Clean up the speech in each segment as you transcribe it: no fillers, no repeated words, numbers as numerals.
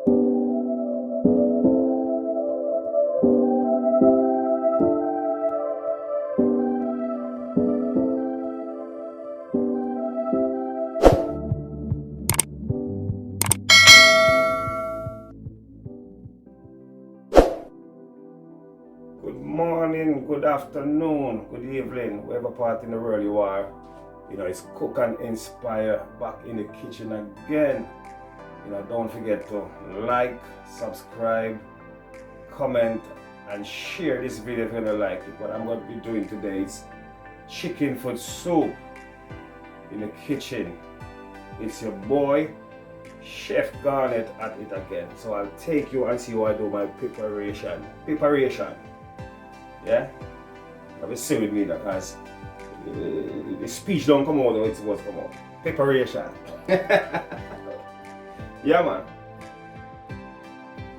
Good morning, good afternoon, good evening, whatever part in the world you are. You know, it's Cook and Inspire back in the kitchen again. You know, don't forget to like, subscribe, comment, and share this video if you don't like it. What I'm going to be doing today is chicken foot soup in the kitchen. It's your boy, Chef Garnet at it again. So I'll take you and see how I do my preparation. Yeah, have a sit with me because the speech don't come out the way it's supposed to come out. Preparation. Yeah, man.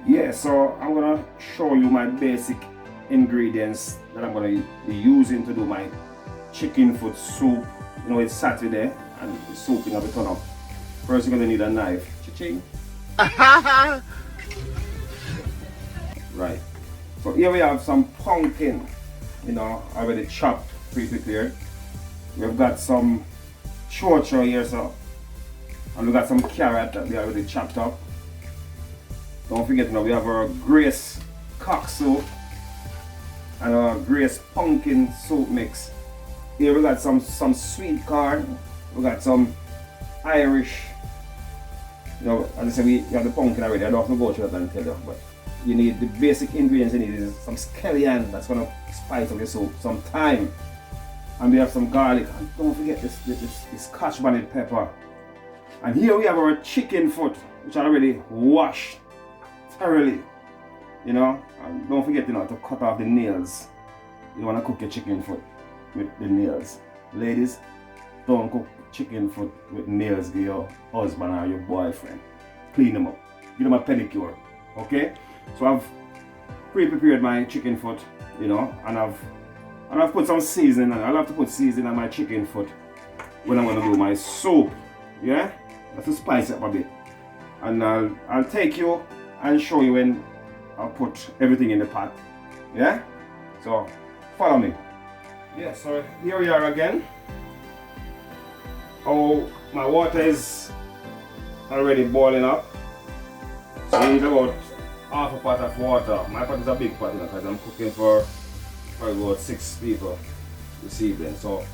Yeah, so I'm gonna show you my basic ingredients that I'm gonna be using to do my chicken foot soup. You know, it's Saturday and the soup is gonna turn up. First, you're gonna need a knife. Cha-ching. Right. So here we have some pumpkin, you know, already chopped, pre-prepared. We've got some chocho here, so, and we got some carrot that we already chopped up. Don't forget, now we have our Grace cock soup and our Grace pumpkin soup mix. Here we got some sweet corn. We got some Irish. You know, as I said, we have the pumpkin already. I don't have to go through that and tell you, but you need the basic ingredients you need is some scallion that's gonna spice up the soup, some thyme, and we have some garlic, and don't forget this scotch bonnet pepper. And here we have our chicken foot, which I already washed thoroughly, you know. And don't forget, you know, to cut off the nails. You don't want to cook your chicken foot with the nails. Ladies, don't cook chicken foot with nails. Give your husband or your boyfriend. Clean them up. Give them a pedicure. Okay? So I've pre-prepared my chicken foot, you know, and I've put some seasoning on. I'll have to put seasoning on my chicken foot when I'm gonna do my soup. Yeah? That's to spice it up a bit. And I'll take you and show you when I'll put everything in the pot. Yeah? So follow me. Yeah, so here we are again. Oh, my water is already boiling up. So you need about half a pot of water. My pot is a big pot, you know, because I'm cooking for probably about 6 people this evening. So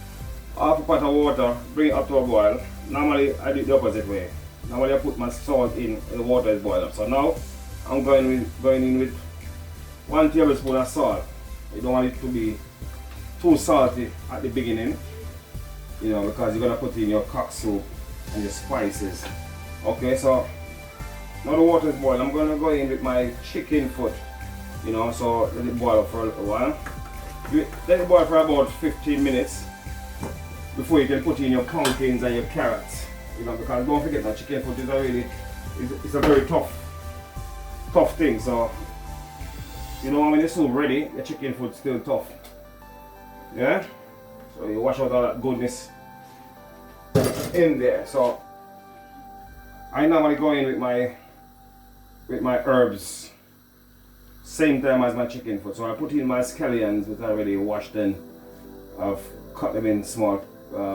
half a pot of water, bring it up to a boil. Normally I do it the opposite way. Normally I put my salt in and the water is boiling up. So now I'm going in with 1 tablespoon of salt. You don't want it to be too salty at the beginning, you know, because you're gonna put in your cock soup and your spices. Okay, so now the water is boiling. I'm going to go in with my chicken foot, you know, so let it boil for a little while. Let it boil for about 15 minutes before you can put in your pumpkins and your carrots, you know, because don't forget that chicken foot is it's a very tough thing. So, you know, when the soup ready, the chicken foot's still tough. Yeah? So you wash out all that goodness in there. So I normally go in with my herbs same time as my chicken foot. So I put in my scallions, which I already washed and I've cut them in small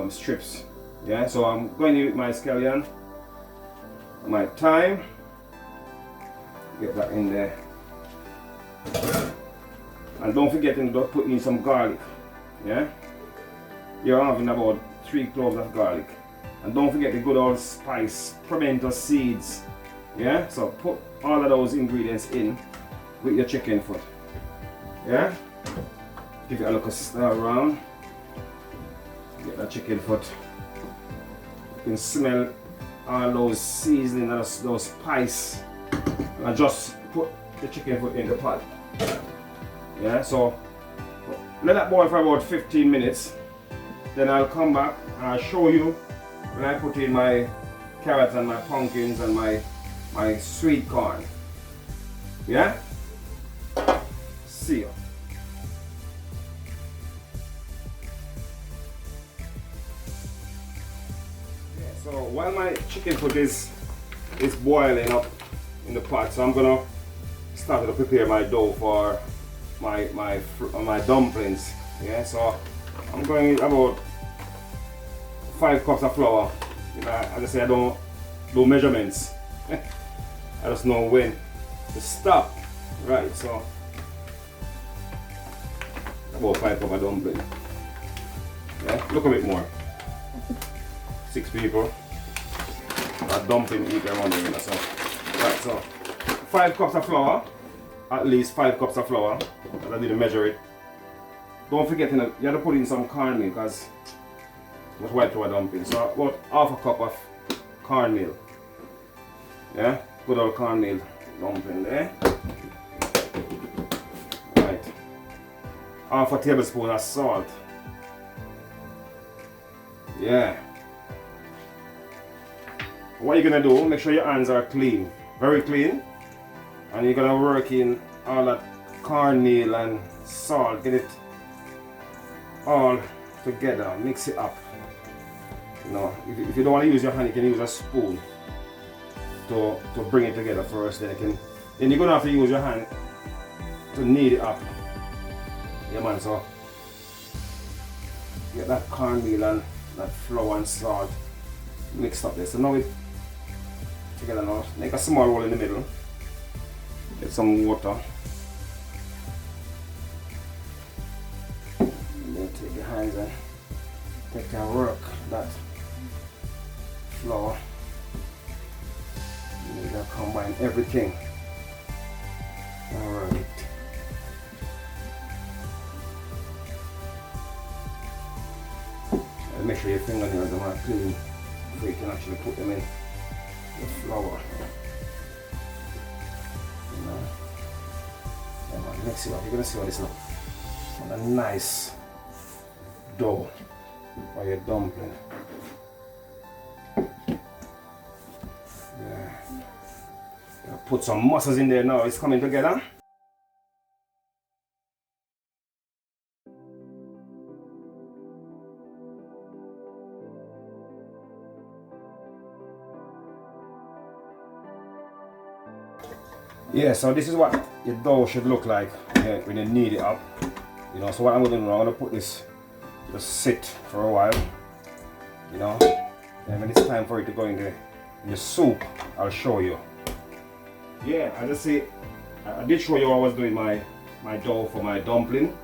strips. Yeah, so I'm going in with my scallion, my thyme, get that in there, and don't forget to put in some garlic. Yeah, you're having about 3 cloves of garlic, and don't forget the good old spice pimento seeds. Yeah, so put all of those ingredients in with your chicken foot. Yeah, give it a little stir around. Get that chicken foot. You can smell all those seasoning, those spice, and just put the chicken foot in the pot. Yeah, so let that boil for about 15 minutes. Then I'll come back and I'll show you when I put in my carrots and my pumpkins and my sweet corn. Yeah? See you. Yeah, so while my chicken foot is boiling up, in the pot. So I'm gonna start to prepare my dough for my dumplings. Yeah, so I'm going about 5 cups of flour. You know, as I say, I don't do measurements. I just know when to stop. Right, so about 5 cups of dumpling. Yeah, look a bit more. 6 people. A dumpling eater around here, so. Right, so 5 cups of flour. At least 5 cups of flour. I didn't measure it. Don't forget, you have to put in some cornmeal because it's white flour dumpling. So about half a cup of cornmeal. Yeah, good old cornmeal dumpling there. Right. Half a tablespoon of salt. Yeah. What you're gonna do, make sure your hands are clean, very clean, and you're gonna work in all that cornmeal and salt, get it all together, mix it up. You know, if you don't want to use your hand, you can use a spoon to bring it together first. Then you're gonna have to use your hand to knead it up. Yeah, man. So get that cornmeal and that flour and salt mixed up there. So now it together now. Make a small hole in the middle. Get some water. And then take your hands and take and work that flour. You need to combine everything. Alright. And make sure your fingernails are clean before you can actually put them in the flour. You know. Yeah, man, mix it up. You're gonna see what this looks like. A nice dough for your dumpling. Yeah. Put some mussels in there now. It's coming together. Yeah, so this is what your dough should look like when you knead it up. You know, so what I'm going to do, I'm going to put this just sit for a while. You know, and when it's time for it to go in the soup, I'll show you. Yeah, as I say, I did show you how I was doing my dough for my dumpling.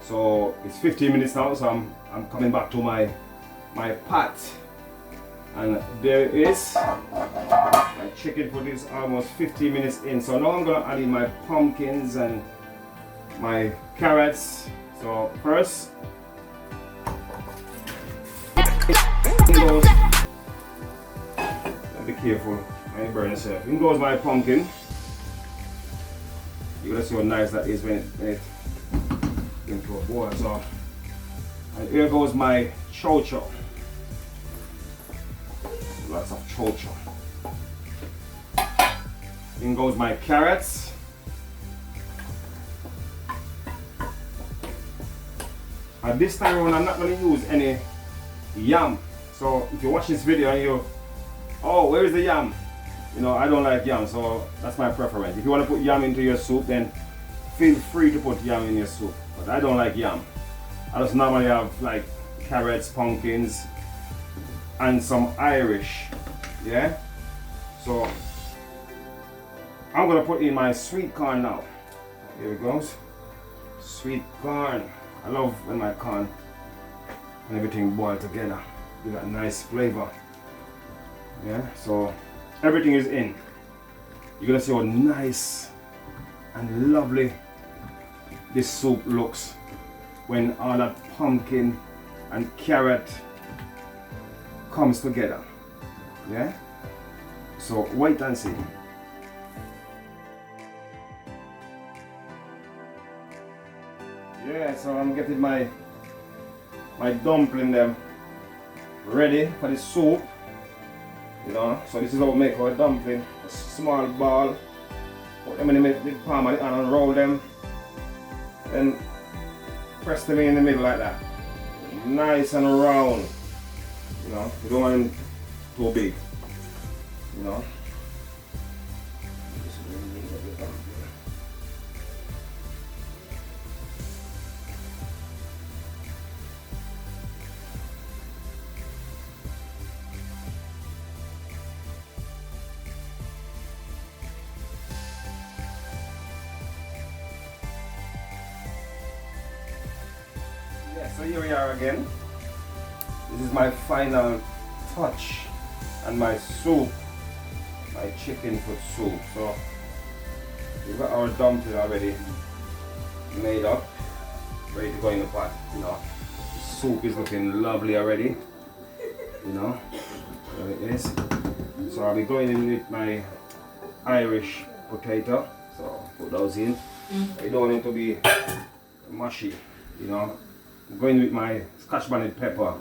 So it's 15 minutes now, so I'm coming back to my pot. And there is my chicken foot is almost 15 minutes in. So now I'm gonna add in my pumpkins and my carrots. So first, be careful, I ain't burn yourself. In goes my pumpkin. You're gonna see how nice that is when it into a boil. So, and here goes my chow. Lots of chow. In goes my carrots. At this time around, I'm not going to use any yam. So if you watch this video and you, oh, where is the yam? You know, I don't like yam, so that's my preference. If you want to put yam into your soup, then feel free to put yam in your soup. But I don't like yam. I just normally have like carrots, pumpkins, and some Irish. Yeah? So I'm gonna put in my sweet corn now. Here it goes. Sweet corn. I love when my corn and everything boiled together. You got nice flavor. Yeah, so everything is in. You're gonna see how nice and lovely this soup looks when all that pumpkin and carrot comes together. Yeah? So wait and see. Yeah, so I'm getting my dumpling them ready for the soup. You know, so this is how we make our dumpling. A small ball. Put them in the palm of the hand and roll them. Then press them in the middle like that. Nice and round. You know, you don't want them too big. You know. So here we are again. This is my final touch and my soup, my chicken foot soup. So we've got our dumpling already made up, ready to go in the pot. You know, the soup is looking lovely already. You know, there it is. So I'll be going in with my Irish potato. So put those in. I don't want it to be mushy. You know, I'm going with my scotch bonnet pepper.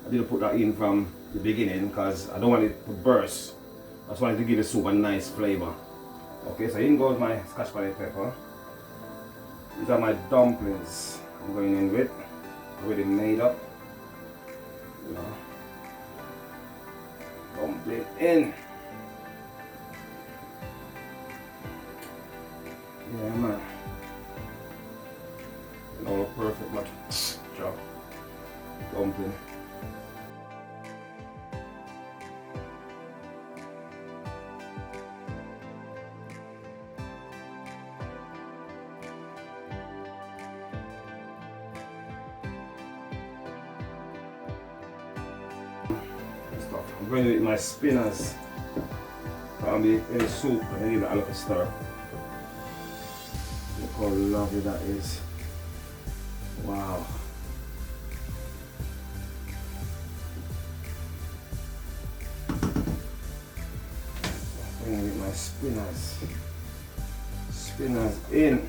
I didn't put that in from the beginning because I don't want it to burst. I just wanted to give the soup a nice flavor. Okay, so in goes my scotch bonnet pepper. These are my dumplings I'm going in with. Already made up. You know, dumpling in. Yeah, man. It don't look perfect, but job. Dumpling. Stuff. I'm going to eat my spinners. I'll be in the soup and I need a little stir. Look how lovely that is. Wow. I'm going to eat my spinners. Spinners in.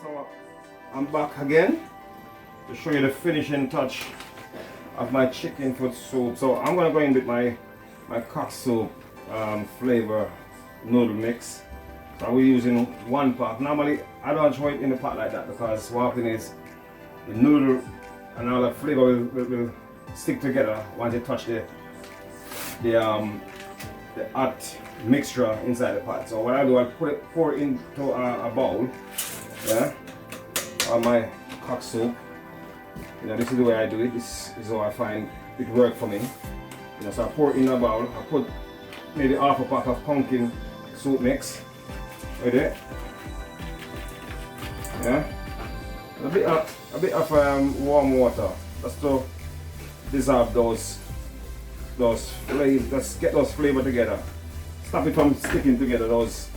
So I'm back again to show you the finishing touch of my chicken foot soup. So I'm gonna go in with my cock soup flavor noodle mix. So we're using 1 pot. Normally I don't throw it in the pot like that because what happens is the noodle and all the flavor will stick together once you touch the hot mixture inside the pot. So what I do, I pour it into a bowl. Yeah, on my cock soup. You know, this is the way I do it. This is how I find it work for me. You know, so I pour it in a bowl. I put maybe half a pack of pumpkin soup mix right there. Yeah, a bit of warm water just to dissolve those flavors. Just get those flavors together. Stop it from sticking together. Those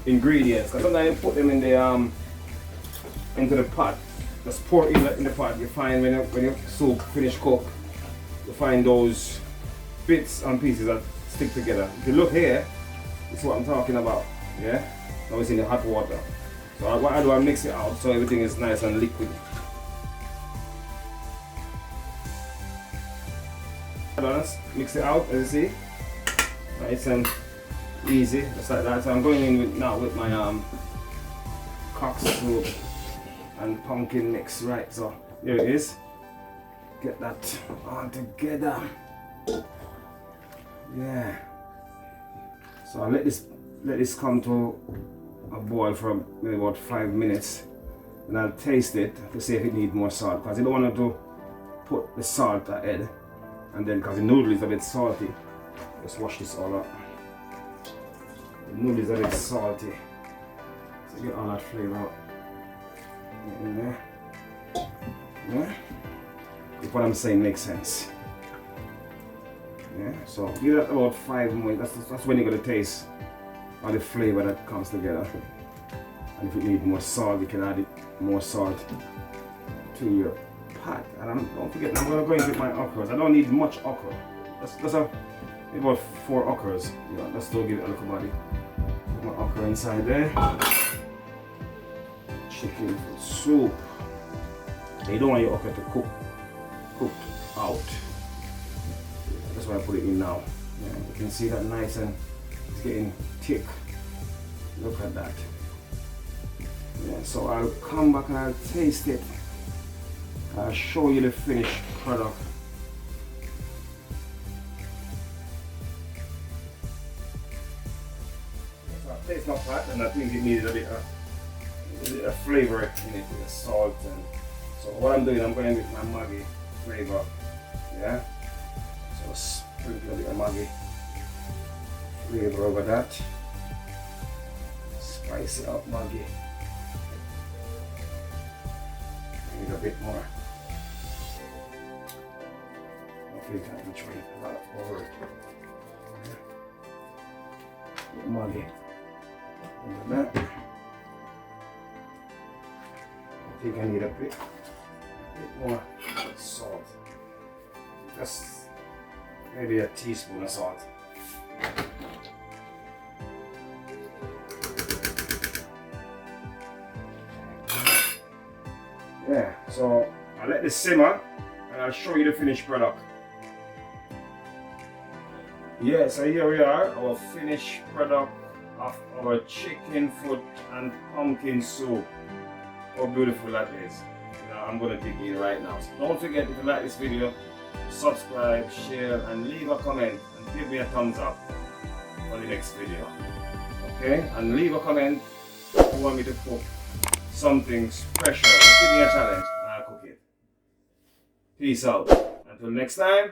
ingredients, because sometimes you put them in the into the pot, just pour it in the pot. You find when your soup finish cook, you find those bits and pieces that stick together. If you look here, this is what I'm talking about. Yeah, now it's in the hot water. So what I do, I mix it out so everything is nice and liquid. Mix it out, as you see, nice and easy, just like that. So I'm going in now with my cock soup and pumpkin mix, right? So here it is. Get that all together. Yeah. So I'll let this come to a boil for maybe about 5 minutes, and I'll taste it to see if it needs more salt, because you don't want to put the salt ahead, and then because the noodle is a bit salty. Just wash this all up. The noodle is a bit salty, so get all that flavor out in there. Yeah, if what I'm saying makes sense. Yeah, so give that about 5 minutes. That's when you're gonna taste all the flavor that comes together. And if you need more salt, you can add more salt to your pot. And don't forget, I'm gonna go in with my okras. I don't need much okra. That's about 4 okras. Yeah, let's still give it a little body. Put my okra inside there. Chicken soup. You don't want your okra to cook out. That's why I put it in now. Yeah, you can see that nice and it's getting thick. Look at that. Yeah, so I'll come back and I'll taste it. I'll show you the finished product. So I taste my pot and I think it needs a bit of flavor in it with the salt. And so what I'm doing, I'm going with my Maggi flavor. Yeah. So sprinkle a bit of Maggi flavor over that. Spice it up, Maggi. Need a bit more. I think I can try a lot over it. Maggi. Over that. I think I need a bit more salt. Just maybe a teaspoon of salt. Yeah, so I'll let this simmer and I'll show you the finished product. Yeah, so here we are, our finished product of our chicken foot and pumpkin soup. How beautiful that is. Now I'm going to dig in right now. So don't forget, if you like this video, subscribe, share and leave a comment and give me a thumbs up for the next video. Okay, and leave a comment if you want me to cook something special. Give me a challenge and I'll cook it. Peace out. Until next time.